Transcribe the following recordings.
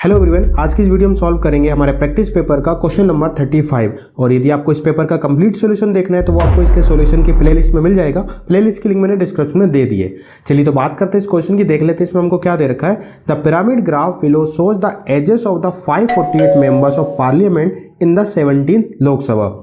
Hello everyone, आज की इस वीडियो में सॉल्व करेंगे हमारे प्रैक्टिस पेपर का क्वेश्चन नंबर 35। और यदि आपको इस पेपर का कंप्लीट सॉल्यूशन देखना है तो वो आपको इसके सॉल्यूशन की प्लेलिस्ट में मिल जाएगा। प्लेलिस्ट की लिंक मैंने डिस्क्रिप्शन में दे दी है। चलिए तो बात करते हैं इस क्वेश्चन की, देख लेते हैं इसमें हमको क्या दे रखा है। The pyramid graph below shows the ages of the 548 members of parliament in the 17th Lok Sabha.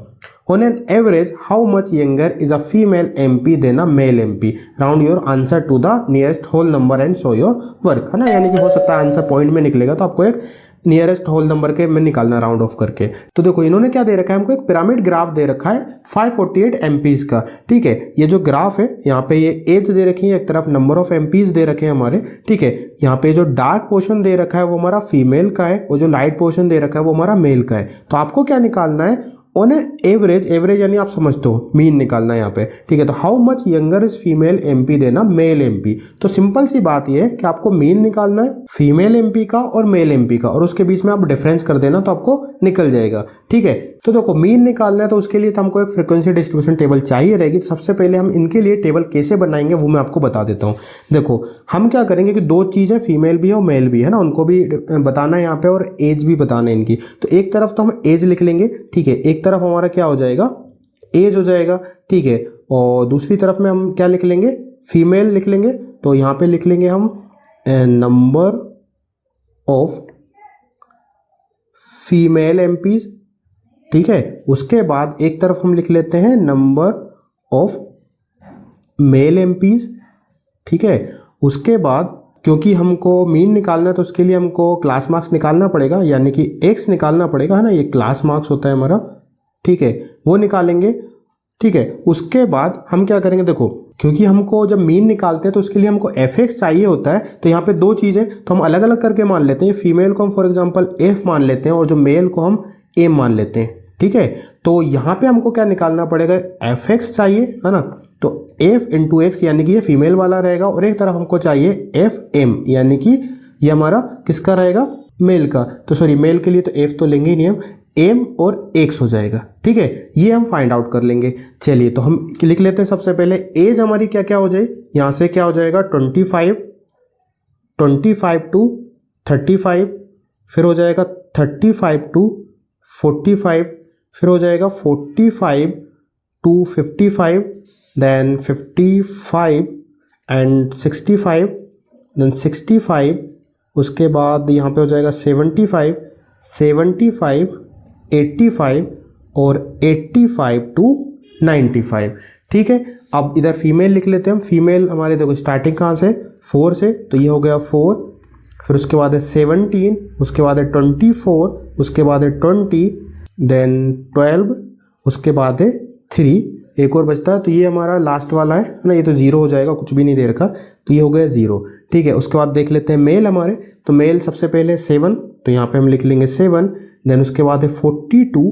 On an average, how much younger is a female MP than a male MP? Round your answer to the nearest whole number and show your work, है ना। यानी कि हो सकता है answer point में निकलेगा तो आपको एक नियरेस्ट होल नंबर के में निकालना राउंड ऑफ करके। तो देखो इन्होंने क्या दे रखा है, हमको एक पिरामिड ग्राफ दे रखा है 548 MPs का। ठीक है, ये जो ग्राफ है यहाँ पे ये एज दे रखी है, एक तरफ नंबर ऑफ MPs दे रखे हैं हमारे। ठीक है, यहाँ पे जो डार्क पोर्शन दे रखा है वो हमारा फीमेल का है और जो लाइट पोर्शन दे रखा है वो हमारा मेल का है। तो आपको क्या निकालना है, ऑन एवरेज, एवरेज यानी आप समझते हो मीन निकालना है यहाँ पे। ठीक है, तो how much younger is female MP देना मेल MP। तो सिंपल सी बात ये है कि आपको मीन निकालना है फीमेल MP का और मेल MP का, और उसके बीच में आप डिफरेंस कर देना तो आपको निकल जाएगा। ठीक है, तो देखो मीन निकालना है तो उसके लिए तो हमको एक फ्रीक्वेंसी डिस्ट्रीब्यूशन टेबल चाहिए रहेगी। तो सबसे पहले हम इनके लिए टेबल कैसे बनाएंगे वो मैं आपको बता देता हूँ। देखो हम क्या करेंगे कि दो चीज़ें, फीमेल भी है और मेल भी है ना, उनको भी बताना है यहाँ पे और एज भी बताना है इनकी। तो एक तरफ तो हम एज लिख लेंगे, ठीक है, एक तरफ हमारा क्या हो जाएगा, एज हो जाएगा। ठीक है, और दूसरी तरफ में हम क्या लिख लेंगे, फीमेल लिख लेंगे। तो यहाँ पे लिख लेंगे हम नंबर ऑफ फीमेल MPs। ठीक है, उसके बाद एक तरफ हम लिख लेते हैं नंबर ऑफ मेल MPs। ठीक है, उसके बाद क्योंकि हमको मीन निकालना है तो उसके लिए हमको क्लास मार्क्स निकालना पड़ेगा, यानी कि X निकालना पड़ेगा, है ना, ये क्लास मार्क्स होता है हमारा। ठीक है, वो निकालेंगे। ठीक है, उसके बाद हम क्या करेंगे, देखो क्योंकि हमको जब मीन निकालते हैं तो उसके लिए हमको FX चाहिए होता है। तो यहाँ पे दो चीज़ें तो हम अलग अलग करके मान लेते हैं। फीमेल को हम फॉर एग्जांपल F मान लेते हैं और जो मेल को हम A मान लेते हैं। ठीक है, तो यहाँ पे हमको क्या निकालना पड़ेगा, FX चाहिए, है ना। तो F इंटू X यानी कि ये फीमेल वाला रहेगा, और एक तरफ हमको चाहिए FM यानी कि ये हमारा किसका रहेगा, मेल का। तो सॉरी, मेल के लिए तो F तो लेंगे ही नहीं हम, M और X हो जाएगा। ठीक है, ये हम फाइंड आउट कर लेंगे। चलिए तो हम लिख लेते हैं सबसे पहले एज हमारी क्या क्या हो जाए, यहाँ से क्या हो जाएगा 25 टू 35, फिर हो जाएगा 35 टू 45, फिर हो जाएगा 45 टू 55, देन 55 एंड 65, देन 65, उसके बाद यहाँ पे हो जाएगा 75, 85 और 85 टू 95। ठीक है, अब इधर फीमेल लिख लेते हैं हम। फीमेल हमारे देखो स्टार्टिंग कहाँ से, 4 से, तो ये हो गया 4, फिर उसके बाद है 17, उसके बाद है 24, उसके बाद है 20, देन 12, उसके बाद है 3, एक और बचता है तो ये हमारा लास्ट वाला है ना, ये तो 0 हो जाएगा, कुछ भी नहीं दे रखा, तो ये हो गया 0। ठीक है, उसके बाद देख लेते हैं मेल हमारे। तो मेल सबसे पहले 7, तो यहाँ पे हम लिख लेंगे 7, देन उसके बाद है 42,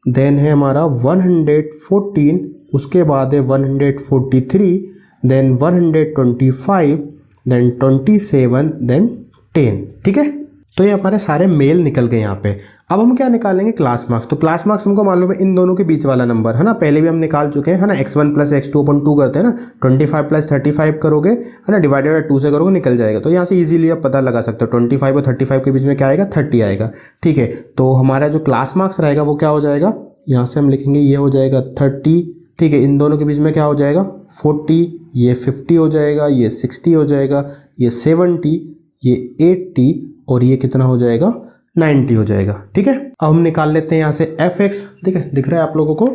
देन है हमारा 114, उसके बाद है 143, देन 125, देन 27, देन 10। ठीक है, तो ये हमारे सारे मेल निकल गए यहाँ पे। अब हम क्या निकालेंगे, क्लास मार्क्स। तो क्लास मार्क्स हमको मालूम है इन दोनों के बीच वाला नंबर, है ना, पहले भी हम निकाल चुके हैं, है ना। x1 प्लस x2 अपन 2 करते हैं ना, 25 प्लस 35 करोगे, है ना, डिवाइडेड बाय 2 से करोगे, निकल जाएगा। तो यहाँ से इजीली आप पता लगा सकते हो 25 और 35 के बीच में क्या आएगा, 30 आएगा। ठीक है, तो हमारा जो क्लास मार्क्स रहेगा वो क्या हो जाएगा, यहाँ से हम लिखेंगे ये हो जाएगा 30। ठीक है, इन दोनों के बीच में क्या हो जाएगा 40, ये 50 हो जाएगा, ये 60 हो जाएगा, ये 70, ये 80 और ये कितना हो जाएगा 90 हो जाएगा। ठीक है, अब हम निकाल लेते हैं यहाँ से FX। ठीक है, दिख रहा है आप लोगों को,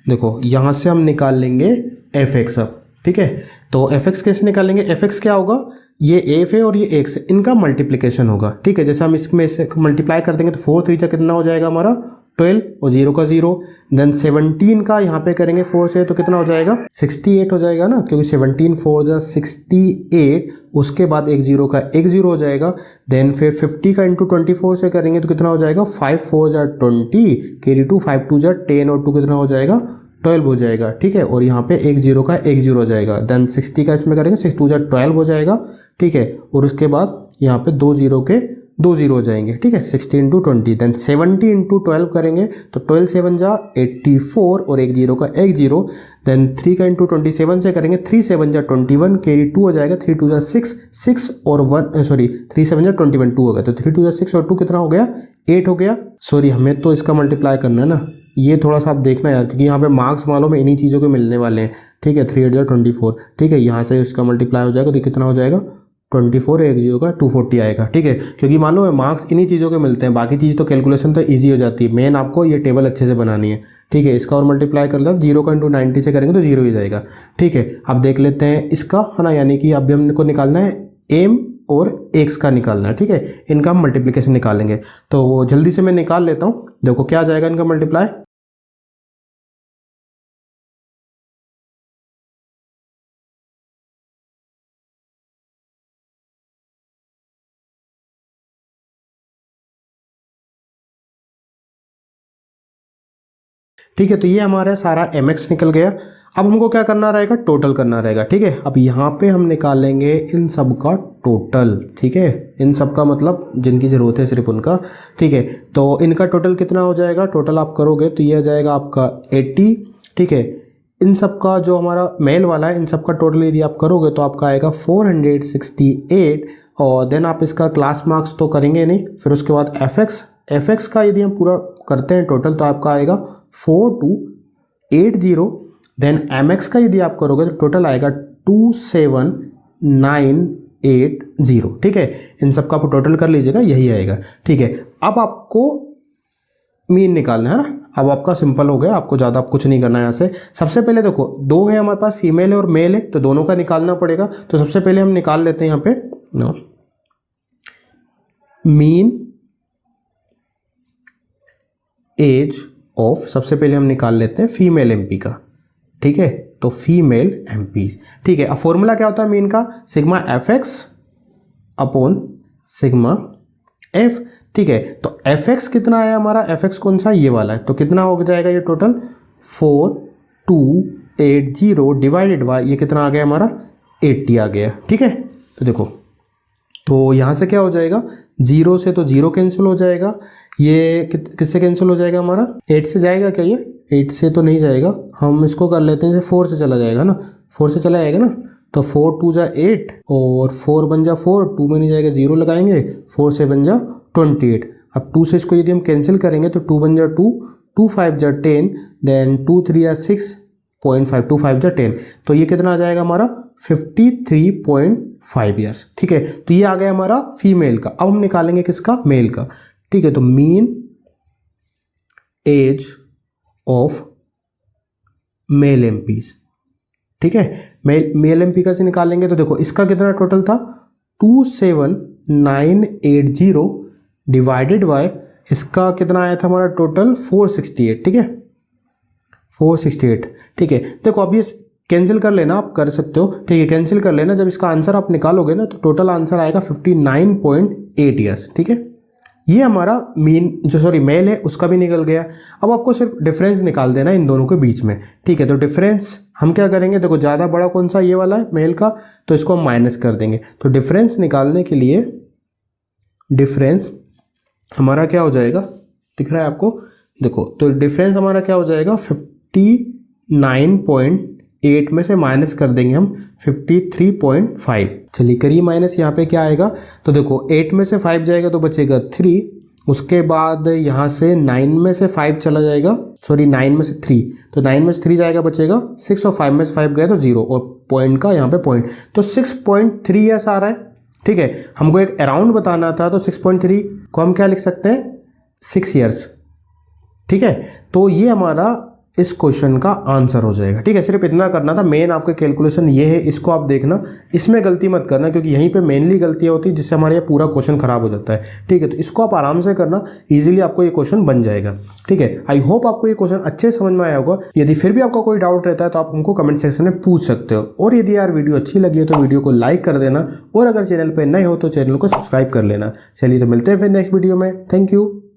देखो यहाँ से हम निकाल लेंगे FX अब। ठीक है, तो FX कैसे निकालेंगे, FX क्या होगा, ये F है और ये X है, इनका मल्टीप्लिकेशन होगा। ठीक है, जैसे हम इसमें से मल्टीप्लाई कर देंगे तो 4 3 कितना हो जाएगा हमारा 12 और 0 का 0, देन 17 का यहाँ पे करेंगे 4 से तो कितना हो जाएगा 68 हो जाएगा ना, क्योंकि 17 4 जा 68, उसके बाद एक 0 का एक 0 हो जाएगा। देन फिर 50 का इंटू 24 से करेंगे तो कितना हो जाएगा 5 4 जा 20, कैरी 2 5 2 जा 10 और 2 कितना हो जाएगा 12 हो जाएगा। ठीक है, और यहाँ पे एक 0 का एक 0 हो जाएगा। देन 60 का इसमें करेंगे 6 2 जा 12 हो जाएगा। ठीक है, और उसके बाद यहाँ पे 2 0 के 2 0 हो जाएंगे, ठीक है। 60 इंटू 20, देन 70 इंटू 12 करेंगे तो 12 7 जा 84 और एक जीरो का एक जीरो, देन 3 का इंटू 27 से करेंगे, 3 7 जा 21, कैरी 2 हो जाएगा, 3 2 जा 6, 6 और 1 सॉरी 3 7 जा 21, 2 हो गया, तो 3 2 जा 6 और 2 कितना हो गया, 8 हो गया। सॉरी हमें तो इसका मल्टीप्लाई करना है ना, ये थोड़ा सा आप देखना यार, क्योंकि यहाँ पे मार्क्स मालूम है इन्हीं चीज़ों के मिलने वाले हैं, ठीक है। 3 8 जा 24, ठीक है, यहाँ से इसका मल्टीप्लाई हो जाएगा तो कितना हो जाएगा 24, एक जीरो का 240 आएगा, ठीक है। क्योंकि मालूम है मार्क्स इन्हीं चीज़ों के मिलते हैं, बाकी चीज़ तो कैलकुलेशन तो ईजी हो जाती है, मेन आपको ये टेबल अच्छे से बनानी है, ठीक है। इसका और मल्टीप्लाई कर लेते, 0 का इंटू 90 से करेंगे तो 0 ही जाएगा, ठीक है। अब देख लेते हैं इसका, है ना, यानी कि अभी हमको निकालना है एम और एक्स का निकालना है, ठीक है। इनका हम मल्टीप्लिकेशन निकालेंगे, तो जल्दी से मैं निकाल लेता हूँ। देखो क्या जाएगा इनका मल्टीप्लाई, ठीक है। तो ये हमारा सारा mx निकल गया। अब हमको क्या करना रहेगा, टोटल करना रहेगा, ठीक है। अब यहाँ पे हम निकालेंगे इन सब का टोटल, ठीक है। इन सब का मतलब जिनकी ज़रूरत है सिर्फ उनका, ठीक है। तो इनका टोटल कितना हो जाएगा, टोटल आप करोगे तो ये आ जाएगा आपका 80, ठीक है। इन सब का जो हमारा मेल वाला है, इन सब का टोटल यदि आप करोगे तो आपका आएगा 468, और देन आप इसका क्लास मार्क्स तो करेंगे नहीं, फिर उसके बाद एफ का यदि हम पूरा करते हैं टोटल तो आपका आएगा 4280, देन एम एक्स का यदि आप करोगे तो टोटल आएगा 27980, ठीक है। इन सब का आप टोटल कर लीजिएगा, यही आएगा, ठीक है। अब आपको मीन निकालना है ना, अब आपका सिंपल हो गया, आपको ज़्यादा कुछ नहीं करना है यहाँ से। सबसे पहले देखो दो है हमारे पास, फीमेल है और मेल है, तो दोनों का निकालना पड़ेगा। तो सबसे पहले हम निकाल लेते हैं यहाँ पे मीन एज ऑफ, सबसे पहले हम निकाल लेते हैं फीमेल एमपी का, ठीक है। तो फीमेल एमपी, ठीक है। अब फॉर्मूला क्या होता है मीन का, sigma F x upon sigma F, ठीक है। तो एफ एक्स कितना आया हमारा, एफ एक्स कौन सा, ये वाला है, तो कितना हो जाएगा ये टोटल 4280 डिवाइडेड बाय ये कितना आ गया हमारा 80 आ गया, ठीक है। तो देखो, तो यहाँ से क्या हो जाएगा, 0 से तो 0 कैंसिल हो जाएगा, ये किससे कैंसिल हो जाएगा हमारा, 8 से जाएगा क्या, ये 8 से तो नहीं जाएगा, हम इसको कर लेते हैं जैसे 4 से चला जाएगा ना, 4 से चला जाएगा ना, तो 4 2 जा 8 और 4 बन जा 4, 2 में नहीं जाएगा 0 लगाएंगे, 4 से बन जा 28। अब 2 से इसको यदि हम कैंसिल करेंगे तो 2 बन जा 2, 2 5 जा 10, देन 2 3 या 6.5, 2 5 जा 10, तो ये कितना आ जाएगा हमारा 53.5 ईयर्स, ठीक है। तो ये आ गया हमारा फीमेल का। अब हम निकालेंगे किसका, मेल का, ठीक है। तो mean age of male MPs, ठीक है। मेल एमपी का से निकालेंगे तो देखो इसका कितना टोटल था 27980 डिवाइडेड बाय इसका कितना आया था हमारा टोटल 468, ठीक है, 468, ठीक है। देखो अब ये कैंसिल कर लेना, आप कर सकते हो, ठीक है, कैंसिल कर लेना। जब इसका आंसर आप निकालोगे ना तो टोटल आंसर आएगा 59.8 ईयर्स, ठीक है। ये हमारा मीन जो सॉरी मेल है उसका भी निकल गया। अब आपको सिर्फ डिफरेंस निकाल देना इन दोनों के बीच में, ठीक है। तो डिफरेंस हम क्या करेंगे, देखो ज़्यादा बड़ा कौन सा, ये वाला है मेल का, तो इसको हम माइनस कर देंगे। तो डिफरेंस निकालने के लिए डिफरेंस हमारा क्या हो जाएगा, दिख रहा है आपको, देखो तो डिफरेंस हमारा क्या हो जाएगा 59.8 में से माइनस कर देंगे हम 53.5। चलिए करिए माइनस, यहाँ पे क्या आएगा, तो देखो 8 में से 5 जाएगा तो बचेगा 3, उसके बाद यहाँ से 9 में से 5 चला जाएगा, सॉरी 9 में से 3, तो 9 में से 3 जाएगा बचेगा 6, और 5 में से 5 गया तो 0, और पॉइंट का यहाँ पे पॉइंट, तो 6.3 ईयर्स आ रहा है, ठीक है। हमको एक अराउंड बताना था, तो 6.3 को हम क्या लिख सकते हैं 6 ईयर्स, ठीक है। तो ये हमारा इस क्वेश्चन का आंसर हो जाएगा, ठीक है। सिर्फ इतना करना था, मेन आपके कैलकुलेशन ये है, इसको आप देखना, इसमें गलती मत करना, क्योंकि यहीं पे मेनली गलतियाँ होती है जिससे हमारा ये पूरा क्वेश्चन खराब हो जाता है, ठीक है। तो इसको आप आराम से करना, इजीली आपको ये क्वेश्चन बन जाएगा, ठीक है। आई होप आपको ये क्वेश्चन अच्छे समझ में आया होगा। यदि फिर भी आपका कोई डाउट रहता है तो आप हमको कमेंट सेक्शन में पूछ सकते हो, और यदि यार वीडियो अच्छी लगी है तो वीडियो को लाइक कर देना, और अगर चैनल पर नए हो तो चैनल को सब्सक्राइब कर लेना। चलिए तो मिलते हैं फिर नेक्स्ट वीडियो में, थैंक यू।